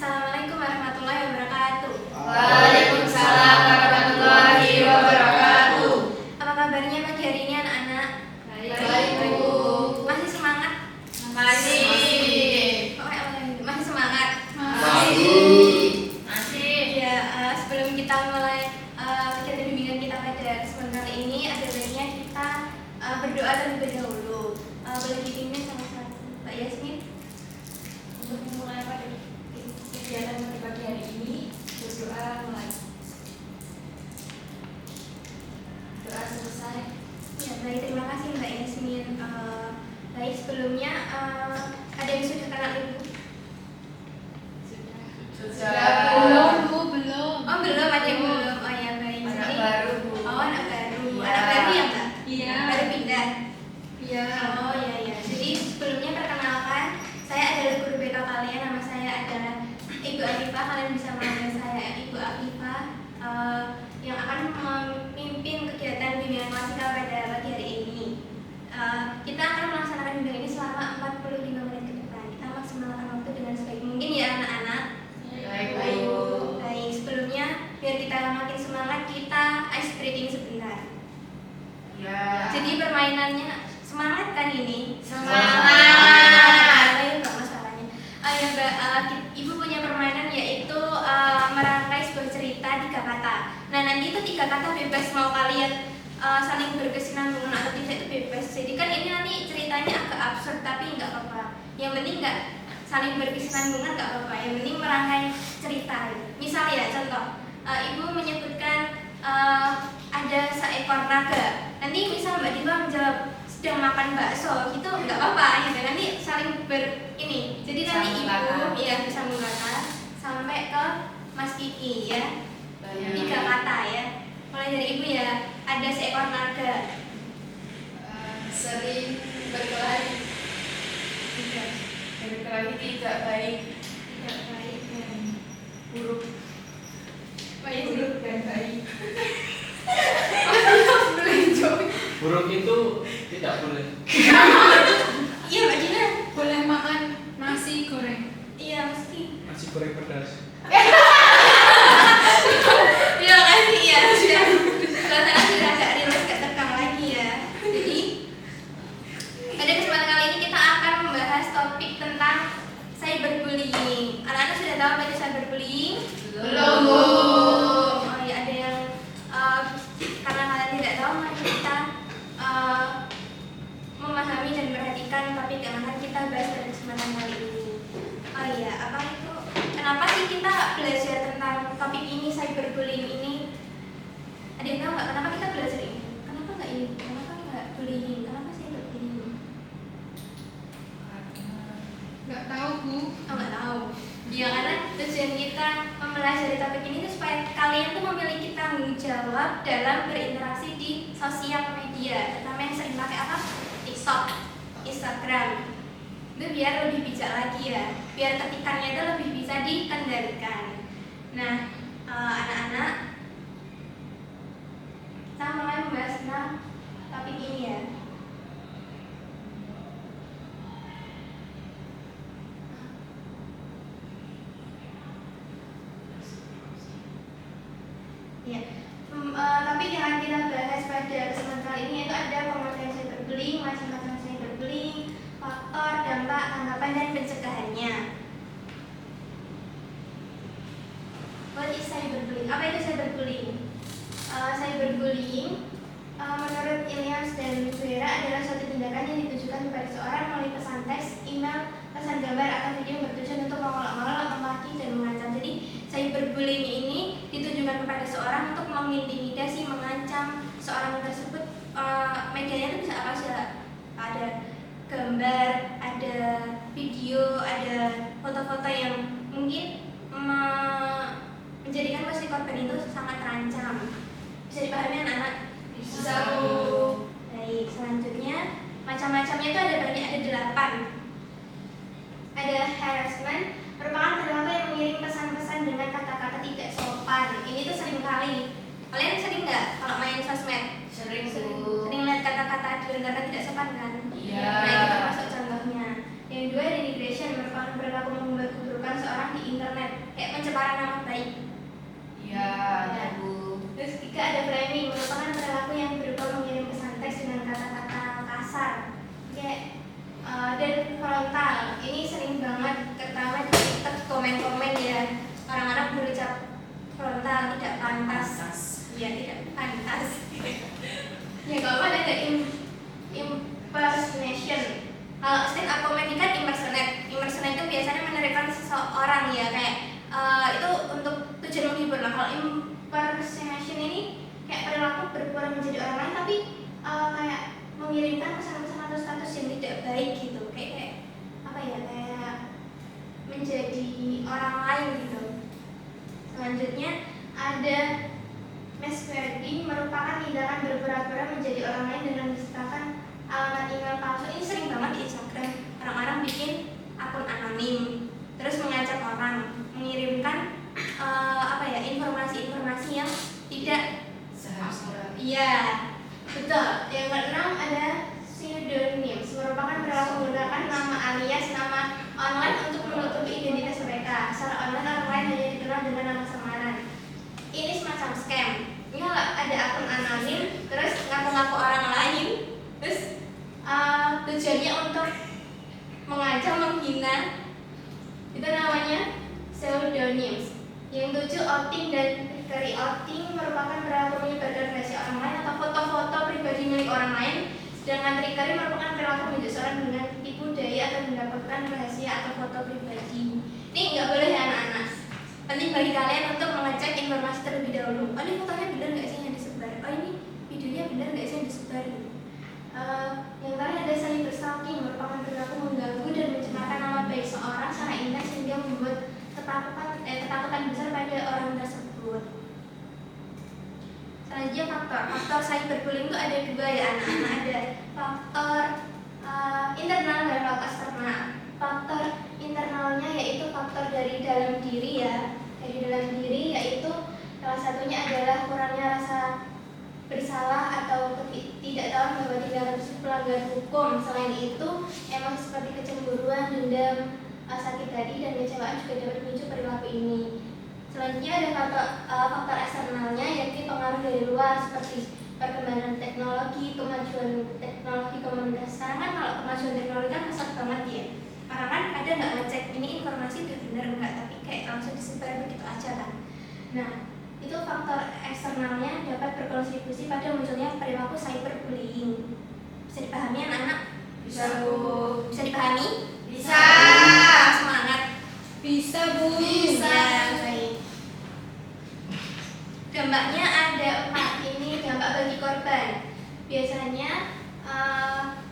Assalamualaikum warahmatullahi wabarakatuh. Waalaikumsalam warahmatullahi wabarakatuh. Apa kabarnya pagi hari ini anak-anak? Baik, Bu. Masih semangat? Masih. Masih semangat? Masih. Ya, sebelum kita mulai kegiatan bimbingan kita pada kesempatan kali ini, ada baiknya kita berdoa terlebih dahulu. Boleh dipimpin sama Mbak Yasmin untuk memulai pada kegiatan pada pagi hari ini. Berdoa mulai. Doa selesai. Ya, baik, terima kasih Mbak Yasmin. Baik, sebelumnya ada yang sudah kenal Ibu? Sudah. Belum, Bu, belum. Oh, belum, ada yang belum. Oh ya, baik. Anak Jadi- baru, Bu. Oh, anak baru. Iya. Anak baru ya, Mbak? Iya. Baru pindah. Iya. Oh iya ya. Jadi sebelumnya perkenalkan, saya adalah guru BK kalian. Nama saya adalah Ibu Afifah. Kalian bisa memanggil saya Ibu Afifah, yang akan memimpin kegiatan bimbingan klasikal pada pagi hari ini. Kita akan melaksanakan bimbingan ini selama 45 menit ke depan. Kita maksimalkan waktu dengan sebaik mungkin ya anak-anak. Baik, Bu. Baik, sebelumnya biar kita makin semangat, kita ice breaking sebentar. Ya. Jadi permainannya semangat kan ini? Semangat. Ayo Mbak masalahnya. Ayo Mbak, Ibu punya permainan yaitu merangkai sebuah cerita 3 kata. Nah nanti itu 3 kata bebas mau kalian saling berkesinambungan atau tidak itu bebas. Jadi kan ini nanti ceritanya agak absurd tapi nggak apa-apa. Yang penting nggak saling berkesinambungan nggak apa-apa. Yang penting merangkai cerita. Misal ya contoh, Ibu menyebutkan ada seekor naga. Nanti misal Mbak Diva menjawab sedang makan bakso, gitu nggak apa-apa gitu. Nanti saling ini. Jadi nanti Sambung Ibu kata. ya bisa mengatakan sampai ke Mas Kiki ya. 3 kata ya. Mulai dari Ibu ya. Ada seekor naga. Sering berkelahi. Berkelahi tidak baik. Tidak baik ya. Buruk. Oh ya, Buruk dan baik. Burung itu tidak boleh. Iya Mbak Dina. Boleh makan nasi goreng. Iya mesti. Nasi goreng pedas. Terima kasih ya. Suasana sudah agak relax, gak tegang lagi ya. Jadi pada kesempatan kali ini kita akan membahas topik tentang cyberbullying. Anak-anak sudah tahu apa itu cyberbullying? Belum, Bu. Oh ya, ada yang karena kalian tidak tahu, mari kita memahami dan perhatikan topik yang akan kita bahas pada kesempatan kali ini. Oh iya, apa itu? Kenapa sih kita belajar tentang topik ini, cyberbullying ini? Ada yang tahu nggak kenapa kita belajar ini? Kenapa nggak ini? Kenapa nggak bullying? Kenapa sih nggak bullying? Nggak tahu, Bu. Oh nggak tahu. Ya karena tujuan kita mempelajari topik ini itu supaya kalian tuh memiliki tanggung jawab dalam berinteraksi di sosial media, terutama yang sering pakai apa? TikTok, Instagram. Itu biar lebih bijak lagi ya, biar ketikannya itu lebih bisa dikendalikan. Nah, anak-anak, kita mulai membahas tentang topik ini ya. Ya, topik yang akan kita bahas pada kesempatan kali ini yaitu ada pengertian cyberbullying, macam-macam cyberbullying, faktor, dampak, tanggapan, dan pencegahannya. What is cyberbullying? Apa itu cyberbullying? Cyberbullying menurut Ilyas dan Vera adalah suatu tindakan yang ditujukan kepada seorang melalui pesan teks, email, pesan gambar, atau video yang bertujuan untuk mengolok-olok, memaki, dan mengancam. Jadi cyberbullying ini ditujukan kepada seorang untuk mengintimidasi, mengancam seorang tersebut. Medianya itu bisa apa saja? Ada gambar, ada video, ada foto-foto yang mungkin menjadikan posisi korban itu sangat terancam. Bisa dipahami anak-anak? Bisa, Bu. Baik, selanjutnya macam-macamnya itu ada banyak, ada 8. Ada harassment, merupakan perilaku yang mengirim pesan-pesan dengan kata-kata tidak sopan. Ini tuh sering kali. Kalian sering nggak kalau main sosmed? Sering, Bu. Sering lihat kata-kata dilontarkan tidak sopan kan? Iya. Nah itu termasuk contohnya. Yang kedua, denigration, merupakan perilaku membuat keburukan seorang di internet. kayak pencemaran nama baik. Iya, ada Bu. Terus ketiga ada framing, merupakan perilaku yang berupa mengirim pesan teks dengan kata-kata kasar, kayak dan frontal. Ini sering banget terutama di TikTok komen-komen ya, orang-orang berucap frontal tidak pantas. Ya tidak pantas. Ya kalau ada impersonation. Kalau stand up comedy kan impersonate. Impersonate itu biasanya menerikan seseorang ya, kayak itu untuk tujuan menghibur. Nah kalau impersonation ini kayak perilaku berpura menjadi orang lain tapi kayak mengirimkan pesan-pesan atau status yang tidak baik gitu, kayak apa ya, kayak menjadi orang lain gitu. Selanjutnya ada masquerading, merupakan tindakan berpura-pura menjadi orang lain dengan menciptakan alamat email palsu. Ini sering banget di Instagram, orang-orang bikin akun anonim terus mengajak orang mengirimkan apa ya, informasi-informasi yang tidak Seharusnya. iya, betul. Yang keenam ada pseudonyms, merupakan perilaku menggunakan nama alias, nama online untuk menutupi identitas mereka. Secara online orang lain hanya dikenal dengan nama samaran. Ini semacam scam. Ini ada akun anonim, terus ngaku-ngaku orang lain, terus tujuannya untuk mengancam, menghina. Itu namanya pseudonyms. Yang tujuh, outing dan trickery. Outing merupakan perilaku menyebarkan rahasia orang lain atau foto-foto pribadi milik orang lain. Sedangkan trickery merupakan perilaku menunjuk seorang dengan tipu daya atau mendapatkan rahasia atau foto pribadi. Ini nggak boleh ya anak-anak. Penting bagi kalian untuk mengecek informasi terlebih dahulu. Oh ini fotonya benar nggak sih yang disebar? Oh ini videonya benar nggak sih yang disebar? Yang terakhir ada cyberstalking, merupakan perilaku mengganggu dan mencemarkan nama baik seorang secara intens sehingga membuat ketakutan besar pada orang tersebut. Selanjutnya faktor cyberbullying itu ada dua ya anak-anak, ada faktor internal dan faktor eksternal. Faktor internalnya yaitu faktor dari dalam diri ya, dari dalam diri yaitu salah satunya adalah kurangnya rasa bersalah atau ketidaktahuan bahwa tindakan tersebut melanggar hukum. Selain itu, emosi seperti kecemburuan, dendam, sakit hati dan kecewaan juga dapat memicu perilaku ini. Selanjutnya ada faktor eksternalnya, yaitu pengaruh dari luar seperti perkembangan teknologi, kemajuan teknologi komunikasi. Sekarang kan kalau kemajuan teknologi kan pesat banget ya. Orang kan ada nggak ngecek ini informasi itu benar nggak, tapi kayak langsung disebar begitu aja kan. Nah itu faktor eksternalnya dapat berkontribusi pada munculnya perilaku cyberbullying. Bisa dipahami anak-anak? Bisa Bu. Bisa dipahami? Bisa. Semangat. Bisa Bu. Bisa. Baik. Dampaknya ada 4. Ini dampak bagi korban. Biasanya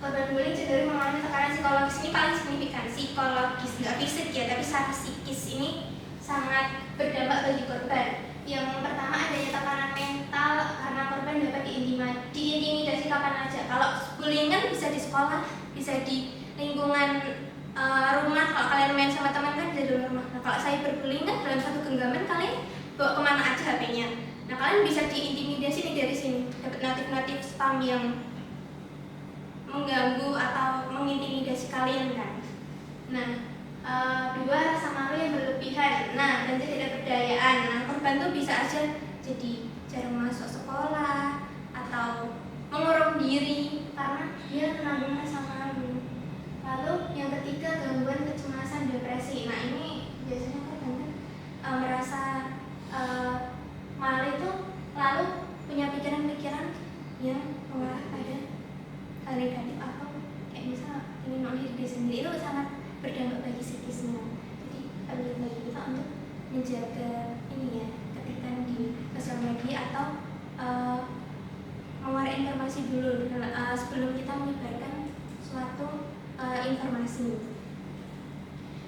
korban bullying cenderung mengalami tekanan psikologis. Ini paling signifikan, psikologis, nggak fisik ya, tapi secara psikis ini sangat berdampak bagi korban. Yang pertama adanya tekanan mental karena korban dapat diintimidasi kapan aja. Kalau bullying kan bisa di sekolah, bisa di lingkungan rumah. Kalau kalian main sama teman kan bisa di rumah. Nah kalau cyberbullying kan dalam satu genggaman kalian bawa kemana aja HP-nya. Nah kalian bisa diintimidasi nih dari sini, dapat notif-notif spam yang mengganggu atau mengintimidasi kalian kan. Nah, 2 rasa malu yang berlebihan. Nah, dan ketidakberdayaan. Nah, korban tuh bisa aja jadi jarang masuk sekolah atau mengurung diri karena dia menanggung rasa malu. Lalu yang ketiga, gangguan kecemasan, depresi. Nah, ini biasanya korban kan merasa malu itu lalu punya pikiran-pikiran yang mengarah pada negatif atau kayak misal ingin mengakhiri diri sendiri. Itu sangat berdampak bagi psikisnya. Jadi penting bagi kita untuk menjaga ini ya, ketika di sosial media atau mengeluarkan informasi dulu sebelum kita menyebarkan suatu informasi.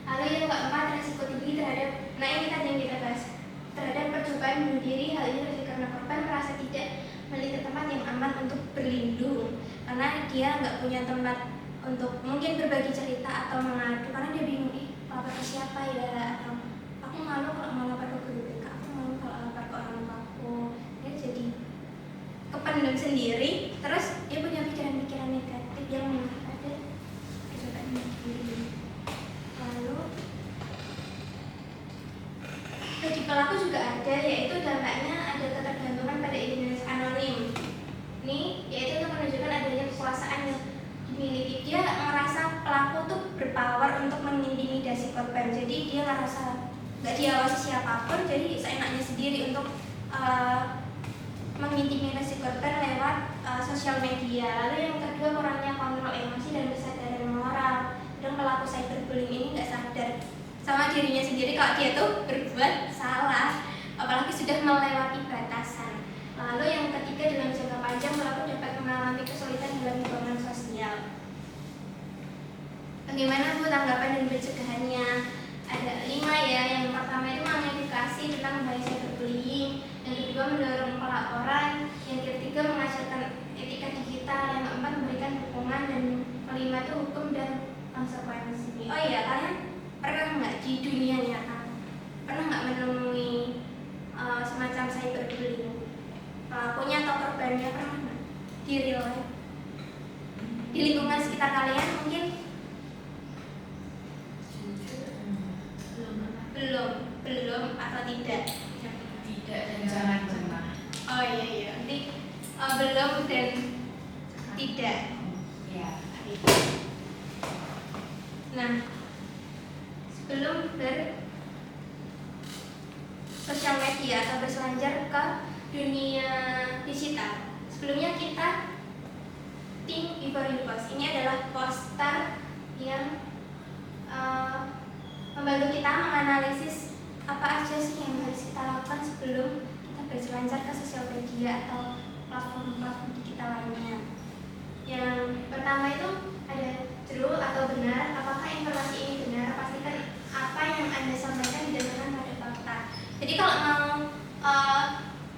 Lalu yang keempat, resiko tinggi terhadap, nah ini tadi yang kita bahas, terhadap percobaan bunuh diri. Hal ini terjadi karena korban merasa tidak memiliki tempat yang aman untuk berlindung, karena dia nggak punya tempat untuk mungkin berbagi cerita atau mengadu, karena dia bingung lapor ke siapa ya, atau aku malu kalau mau lapor ke guru BK, aku malu kalau lapor ke orang tuaku. Dia jadi kependam sendiri, terus dia punya pikiran-pikiran negatif yang ada percobaan bunuh diri. Lalu bagi pelaku juga ada, yaitu dampaknya ada ketergantungan pada identitas anonim. Ini yaitu untuk menunjukkan adanya kekuasaan yang dimiliki. Dia merasa pelaku tuh berpower untuk mengintimidasi korban. Jadi dia merasa nggak diawasi siapapun, jadi seenaknya sendiri untuk mengintimidasi korban lewat sosial media. Lalu yang kedua, kurangnya kontrol emosi dan kesadaran moral. Dan pelaku cyberbullying ini nggak sadar sama dirinya sendiri kalau dia tuh berbuat salah, apalagi sudah melewati batasan. Lalu yang ketiga, dalam jangka panjang pelaku dapat mengalami kesulitan dalam hubungan sosial. Bagaimana Bu tanggapan dan pencegahannya? Ada 5 ya. Yang pertama itu mengedukasi tentang bahaya cyberbullying. Yang kedua, mendorong pelaporan. Yang ketiga, mengajarkan etika digital. Yang keempat, memberikan dukungan. Dan kelima itu hukum dan konsekuensi. Oh iya, kalian pernah nggak di dunia nyata pernah nggak menemui semacam cyberbullying? Pelakunya atau korbannya pernah nggak di real life? Di lingkungan sekitar kalian mungkin? Belum atau tidak? Tidak dan jangan pernah. Oh iya, nanti belum dan tidak. Ya. Nah, sebelum sosial media atau berselancar ke dunia digital, sebelumnya kita think before you post. Ini adalah poster yang membantu kita menganalisis apa aja sih yang harus kita lakukan sebelum kita berselancar ke sosial media atau platform-platform digital lainnya. Yang pertama itu ada true atau benar. Apakah informasi ini benar? Pastikan apa yang Anda sampaikan didasarkan pada fakta. Jadi kalau mau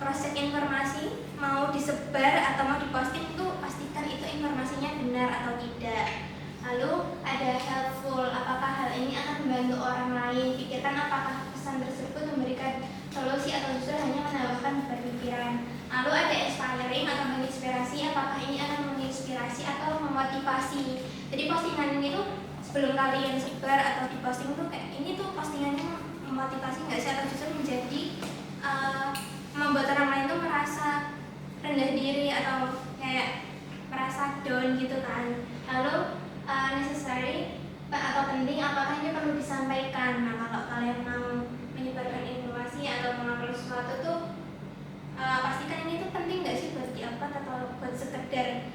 cross check informasi, mau disebar atau mau diposting, itu pastikan itu informasinya benar atau tidak. Lalu ada helpful. Apakah hal ini akan membantu orang lain? Pikirkan apakah pesan tersebut memberikan solusi atau justru hanya menambahkan berpikiran. Lalu ada inspiring atau menginspirasi. Apakah ini akan menginspirasi atau memotivasi? Jadi postingan ini tuh sebelum kalian sebar atau diposting tuh kayak ini tuh postingannya memotivasi nggak sih, atau justru menjadi membuat orang lain tuh merasa rendah diri atau kayak merasa down gitu kan. Lalu necessary atau penting, apakah ini perlu disampaikan? Nah, kalau kalian mau menyebarkan informasi atau mengupload sesuatu tuh pastikan ini tuh penting nggak sih buat diupload atau buat sekedar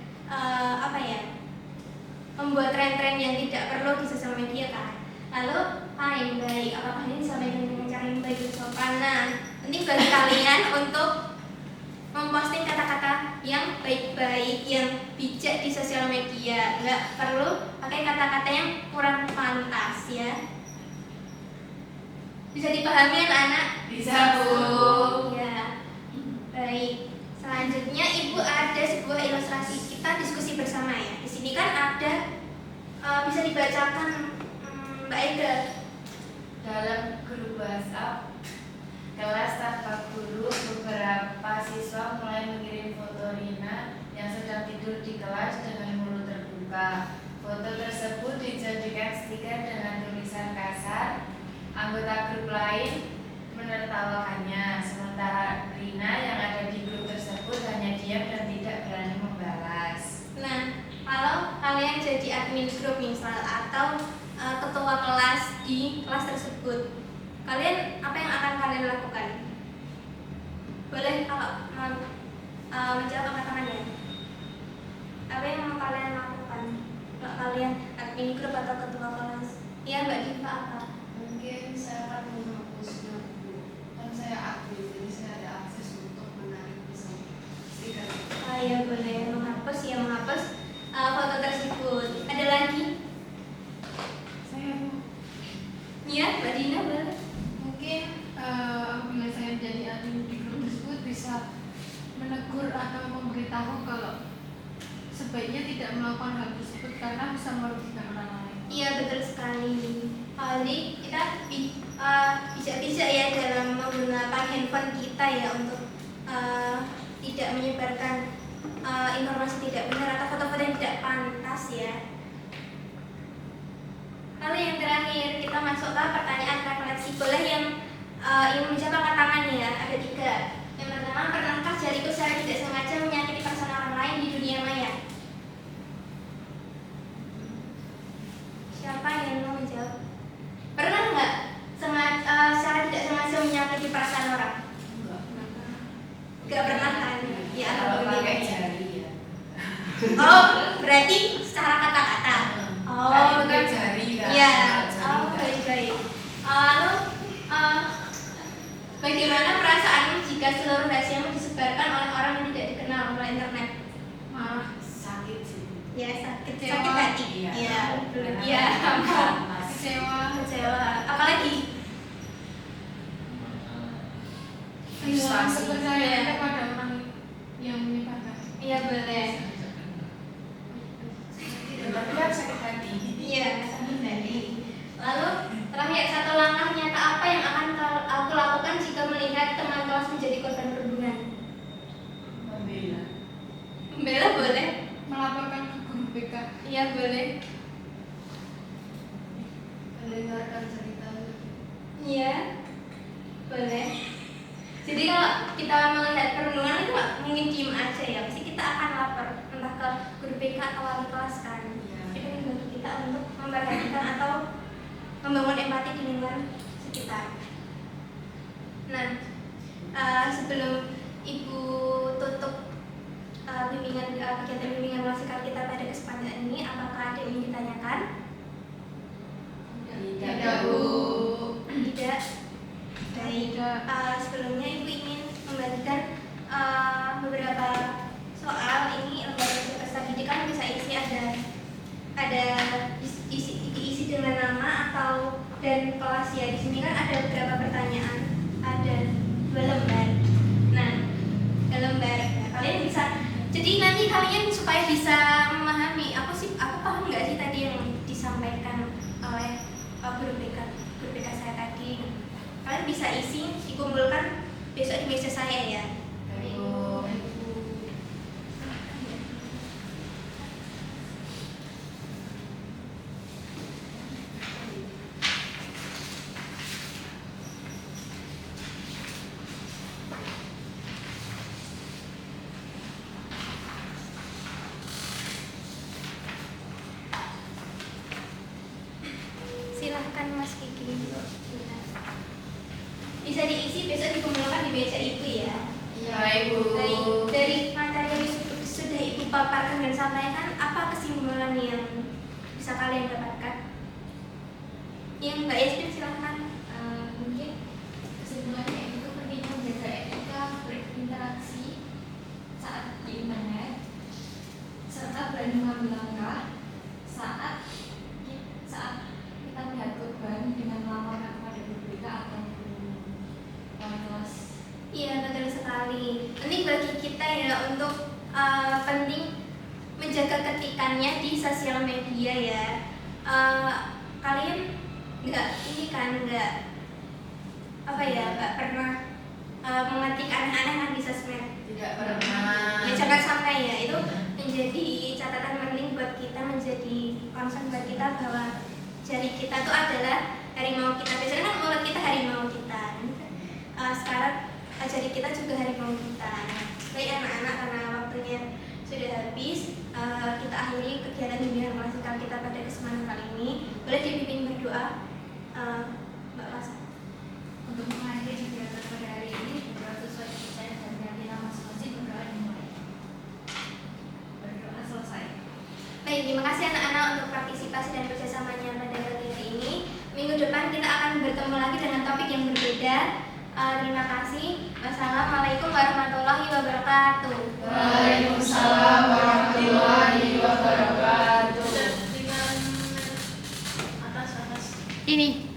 membuat tren-tren yang tidak perlu di sosial media kan. Lalu baik, apakah ini disampaikan dengan cara yang baik dan sopan? Nah, penting bagi kalian untuk memposting kata-kata yang baik-baik, yang bijak di sosial media. Nggak perlu pakai kata-kata yang kurang pantas ya. Bisa dipahami anak-anak? Bisa, Bu. Ya. Baik. Selanjutnya Ibu ada sebuah ilustrasi, kita diskusi bersama ya. Di sini kan ada bisa dibacakan Mbak Eda. Dalam grup WhatsApp kelas tanpa guru, beberapa siswa mulai mengirim foto Rina yang sedang tidur di kelas dengan mulut terbuka. Foto tersebut dijadikan stiker dengan tulisan kasar. Anggota grup lain menertawakannya, sementara Rina yang ada di grup tersebut hanya diam dan tidak berani membalas. Nah, kalau kalian jadi admin grup misal atau ketua kelas di kelas tersebut, kalian apa yang akan kalian lakukan? Boleh kalau menjawab angkat tangan ya. Apa yang mau kalian lakukan kalau kalian admin grup atau ketua kelas? Iya Mbak Diva, apa? Mungkin saya akan menghapusnya, Bu. Kan saya aktif, jadi saya ada akses untuk menarik misalnya stiker. Ya boleh menghapus foto tersebut. Ada lagi? Saya, Bu. Iya Mbak Dina boleh. Mungkin apabila saya jadi admin di grup tersebut bisa menegur atau memberitahu kalau sebaiknya tidak melakukan hal tersebut karena bisa merugikan orang lain. Iya betul sekali. Jadi kita bijak-bijak ya dalam menggunakan handphone kita ya untuk tidak menyebarkan informasi tidak benar atau foto-foto yang tidak pantas ya. Lalu yang terakhir kita masuk ke pertanyaan refleksi. Boleh yang ingin menjawab Ada. Yang pertama, pernahkah jariku secara tidak sengaja menyakiti perasaan orang lain di dunia maya? Siapa yang mau menjawab? Pernah nggak secara tidak sengaja menyakiti perasaan orang? Nggak pernah kan? Ya, Kalau alhamdulillah. pakai jari ya. Oh, berarti secara kata-kata. Oh, Kan pakai betul. jari kan. Iya. Jari Oh, kan. baik-baik. Lalu, bagaimana perasaanmu jika seluruh rahasiamu disebarkan oleh orang yang tidak dikenal melalui internet? Marah. Sakit sih. Ya, sakit Kecewa. hati. Iya. Iya, betul. Karena Iya, Mas. Kecewa. kecewa. Apalagi? Kehilangan Frustasi. kepercayaan kepada orang yang menyebarkan. Iya, boleh. Tapi kan sakit hati. Iya, sakit hati. Lalu, terakhir, satu langkah nyata apa yang akan aku lakukan jika melihat teman kelas menjadi korban perundungan? Membela. Membela boleh? Melaporkan ke guru BK. Iya, boleh. Mendengarkan cerita. Iya, boleh. Jadi kalau kita melihat perundungan itu nggak mungkin diem aja ya, pasti kita akan lapor entah ke guru BK atau wali kelas kan. Iya. Itu membantu kita untuk memperhatikan atau membangun empati di lingkungan sekitar. Nah, sebelum Ibu tutup kegiatan bimbingan musikal kita pada kesempatan ini, apakah ada yang ingin ditanyakan? Tidak, Bu. Tidak. Baik. Sebelumnya Ibu ingin membagikan beberapa soal ini lembaga peserta didik kan bisa isi ada diisi dengan nama atau dan kelas ya. Di sini kan ada beberapa pertanyaan, ada 2 lembar. Nah, 2 lembar. Nah, kalian bisa. Jadi nanti kalian supaya bisa memahami aku paham nggak sih tadi yang disampaikan oleh guru BK saya tadi. Kalian bisa isi, dikumpulkan besok di meja saya ya. Bu. Silahkan Mas Kiki. Bisa diisi besok dikumpulkan di meja Ibu ya. Iya, Ibu. Dari materi yang sudah Ibu paparkan dan sampaikan, apa kesimpulan yang bisa kalian dapatkan? Yang Mbak Yasmin silahkan. Mungkin kesimpulannya itu pentingnya menjaga etika berinteraksi saat di internet, serta berani mengambil langkah saat kita melihat korban dengan melaporkan kepada guru BK atau wali kelas. Iya, betul sekali. Ini bagi kita ya untuk penting menjaga ketikannya di sosial media ya. Kalian nggak pernah mengetik aneh-aneh kan di sosmed. Tidak pernah. Ya jangan sampai ya, itu menjadi catatan penting buat kita, menjadi concern buat kita bahwa jari kita itu adalah harimau kita. Biasanya kan mulut kita harimau kita. Sekarang jari kita juga harimau kita. Baik anak-anak, karena waktunya sudah habis, kita akhiri kegiatan bimbingan musikal kita pada kesempatan kali ini. Boleh dipimpin berdoa, Mbak Lasa. Untuk mengakhiri kegiatan pada hari ini, berdoa sesuai percaya dan keyakinan masing-masing. Berdoa dimulai. Berdoa selesai. Baik, terima kasih anak-anak untuk partisipasi dan kerjasamanya pada kegiatan ini. Minggu depan kita akan bertemu lagi dengan topik yang berbeda. Terima kasih. Wassalamualaikum warahmatullahi wabarakatuh. Waalaikumsalam warahmatullahi wabarakatuh. Dengan atas Ini.